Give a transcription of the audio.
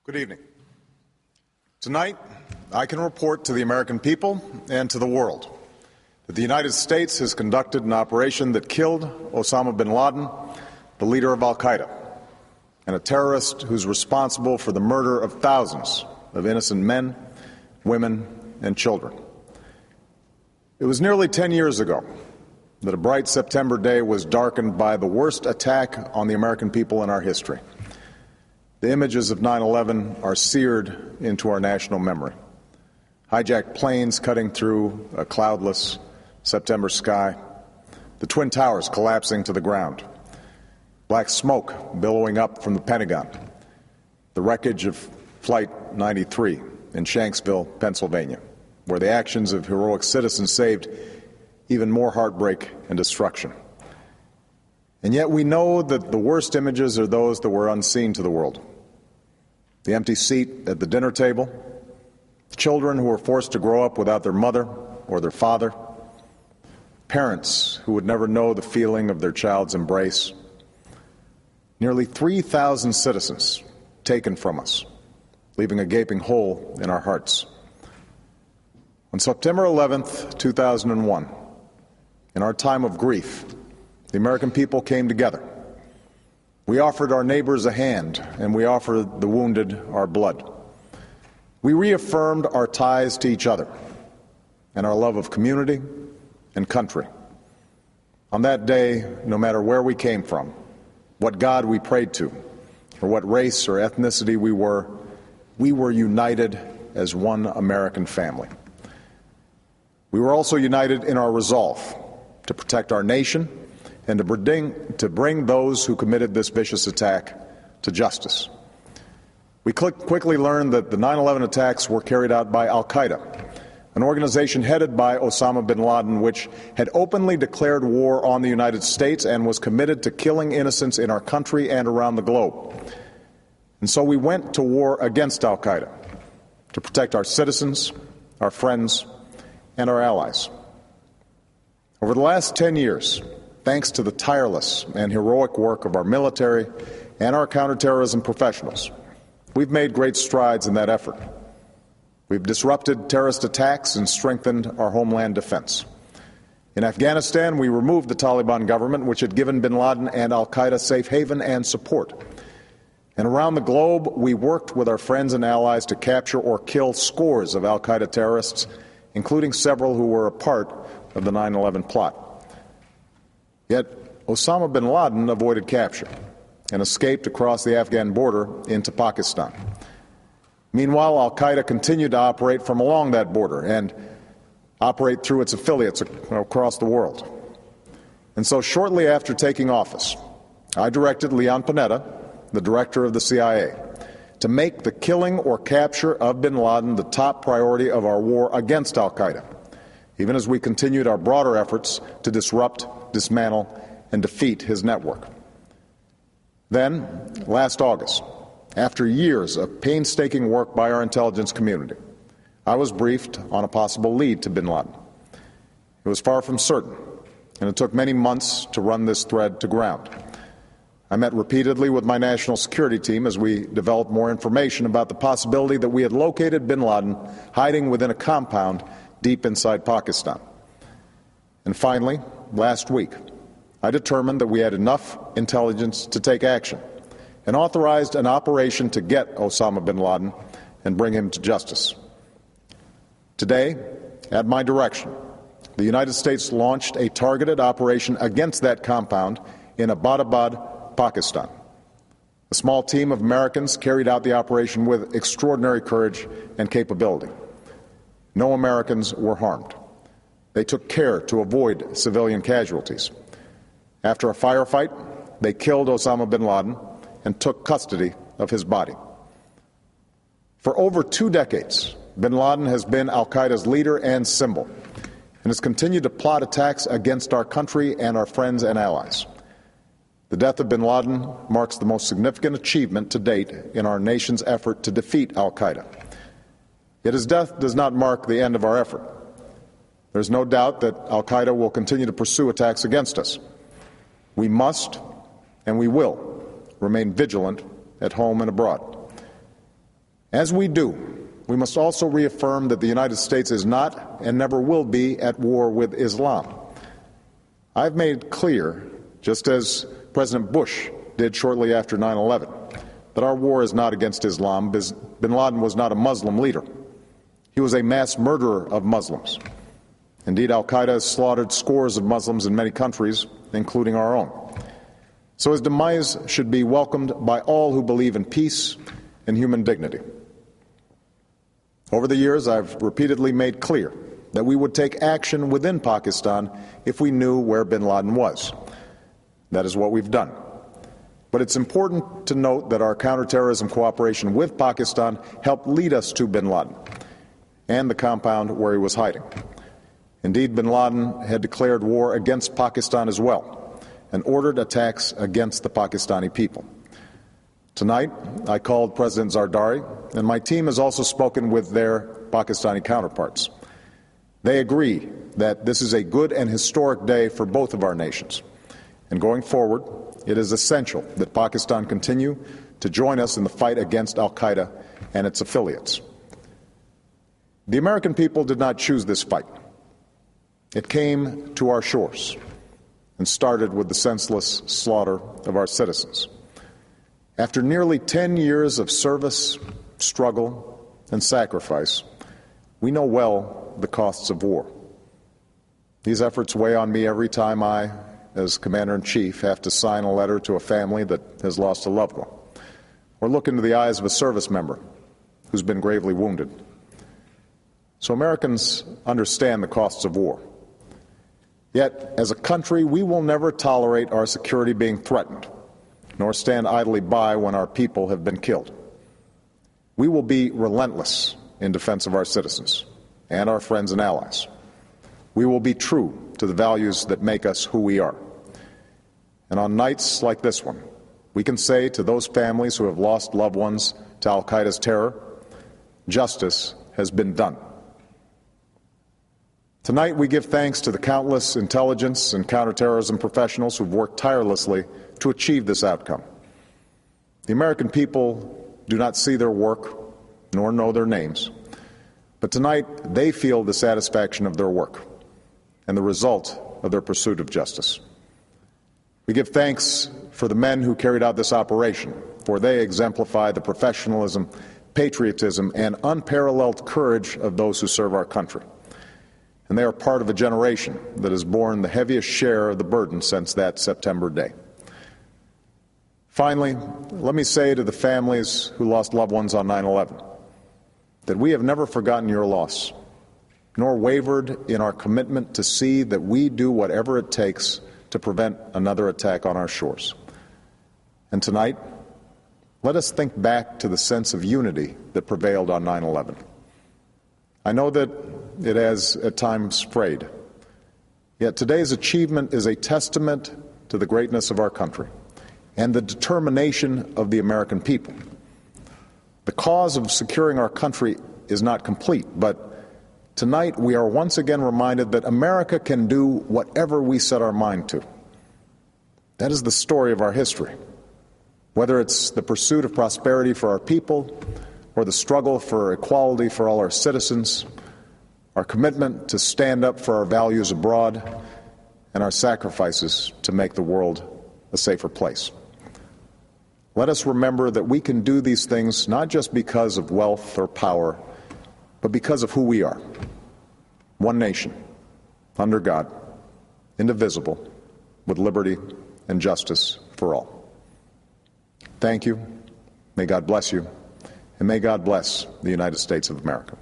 Good evening. Tonight, I can report to the American people and to the world that the United States has conducted an operation that killed Osama bin Laden, the leader of Al-Queda, and a terrorist who's responsible for the murder of thousands of innocent men, women, and children. It was nearly 10 years ago that a bright September day was darkened by the worst attack on the American people in our history. The images of 9/11 are seared into our national memory. Hijacked planes cutting through a cloudless September sky, the Twin Towers collapsing to the ground, black smoke billowing up from the Pentagon, the wreckage of Flight 93 in Shanksville, Pennsylvania, where the actions of heroic citizens saved even more heartbreak and destruction. And yet we know that the worst images are those that were unseen to the world. The empty seat at the dinner table, children who were forced to grow up without their mother or their father, parents who would never know the feeling of their child's embrace, nearly 3,000 citizens taken from us, leaving a gaping hole in our hearts. On September 11th, 2001, in our time of grief, the American people came together. We offered our neighbors a hand, and we offered the wounded our blood. We reaffirmed our ties to each other and our love of community and country. On that day, no matter where we came from, what God we prayed to, or what race or ethnicity we were united as one American family. We were also united in our resolve to protect our nation and to bring those who committed this vicious attack to justice. We quickly learned that the 9/11 attacks were carried out by Al-Queda, an organization headed by Osama bin Laden, which had openly declared war on the United States and was committed to killing innocents in our country and around the globe. And so we went to war against Al-Queda to protect our citizens, our friends, and our allies. Over the last 10 years, thanks to the tireless and heroic work of our military and our counterterrorism professionals, we've made great strides in that effort. We've disrupted terrorist attacks and strengthened our homeland defense. In Afghanistan, we removed the Taliban government, which had given bin Laden and Al-Qaeda safe haven and support. And around the globe, we worked with our friends and allies to capture or kill scores of Al-Qaeda terrorists, including several who were a part of the 9/11 plot. Yet Osama bin Laden avoided capture and escaped across the Afghan border into Pakistan. Meanwhile, Al-Qaeda continued to operate from along that border and operate through its affiliates across the world. And so shortly after taking office, I directed Leon Panetta, the director of the CIA, to make the killing or capture of bin Laden the top priority of our war against Al-Qaeda, even as we continued our broader efforts to disrupt, dismantle, and defeat his network. Then, last August, after years of painstaking work by our intelligence community, I was briefed on a possible lead to bin Laden. It was far from certain, and it took many months to run this thread to ground. I met repeatedly with my national security team as we developed more information about the possibility that we had located bin Laden hiding within a compound deep inside Pakistan. And finally, last week, I determined that we had enough intelligence to take action and authorized an operation to get Osama bin Laden and bring him to justice. Today, at my direction, the United States launched a targeted operation against that compound in Abbottabad, Pakistan. A small team of Americans carried out the operation with extraordinary courage and capability. No Americans were harmed. They took care to avoid civilian casualties. After a firefight, they killed Osama bin Laden and took custody of his body. For over 2 decades, bin Laden has been Al-Qaeda's leader and symbol, and has continued to plot attacks against our country and our friends and allies. The death of bin Laden marks the most significant achievement to date in our nation's effort to defeat Al-Qaeda. Yet his death does not mark the end of our effort. There's no doubt that Al-Qaeda will continue to pursue attacks against us. We must and we will remain vigilant at home and abroad. As we do, we must also reaffirm that the United States is not and never will be at war with Islam. I've made clear, just as President Bush did shortly after 9/11, that our war is not against Islam. Bin Laden was not a Muslim leader. He was a mass murderer of Muslims. Indeed, Al-Qaeda has slaughtered scores of Muslims in many countries, including our own. So his demise should be welcomed by all who believe in peace and human dignity. Over the years, I've repeatedly made clear that we would take action within Pakistan if we knew where bin Laden was. That is what we've done. But it's important to note that our counterterrorism cooperation with Pakistan helped lead us to bin Laden and the compound where he was hiding. Indeed, bin Laden had declared war against Pakistan as well and ordered attacks against the Pakistani people. Tonight, I called President Zardari, and my team has also spoken with their Pakistani counterparts. They agree that this is a good and historic day for both of our nations. And going forward, it is essential that Pakistan continue to join us in the fight against Al-Qaeda and its affiliates. The American people did not choose this fight. It came to our shores and started with the senseless slaughter of our citizens. After nearly 10 years of service, struggle, and sacrifice, we know well the costs of war. These efforts weigh on me every time I, as Commander-in-Chief, have to sign a letter to a family that has lost a loved one, or look into the eyes of a service member who's been gravely wounded. So Americans understand the costs of war. Yet, as a country, we will never tolerate our security being threatened, nor stand idly by when our people have been killed. We will be relentless in defense of our citizens and our friends and allies. We will be true to the values that make us who we are. And on nights like this one, we can say to those families who have lost loved ones to Al-Qaeda's terror, justice has been done. Tonight, we give thanks to the countless intelligence and counterterrorism professionals who've worked tirelessly to achieve this outcome. The American people do not see their work nor know their names, but tonight they feel the satisfaction of their work and the result of their pursuit of justice. We give thanks for the men who carried out this operation, for they exemplify the professionalism, patriotism, and unparalleled courage of those who serve our country. And they are part of a generation that has borne the heaviest share of the burden since that September day. Finally, let me say to the families who lost loved ones on 9/11 that we have never forgotten your loss, nor wavered in our commitment to see that we do whatever it takes to prevent another attack on our shores. And tonight, let us think back to the sense of unity that prevailed on 9/11. I know that it has at times frayed, yet today's achievement is a testament to the greatness of our country and the determination of the American people. The cause of securing our country is not complete, but tonight we are once again reminded that America can do whatever we set our mind to. That is the story of our history. Whether it's the pursuit of prosperity for our people or the struggle for equality for all our citizens, our commitment to stand up for our values abroad, and our sacrifices to make the world a safer place. Let us remember that we can do these things not just because of wealth or power, but because of who we are. One nation, under God, indivisible, with liberty and justice for all. Thank you. May God bless you. And may God bless the United States of America.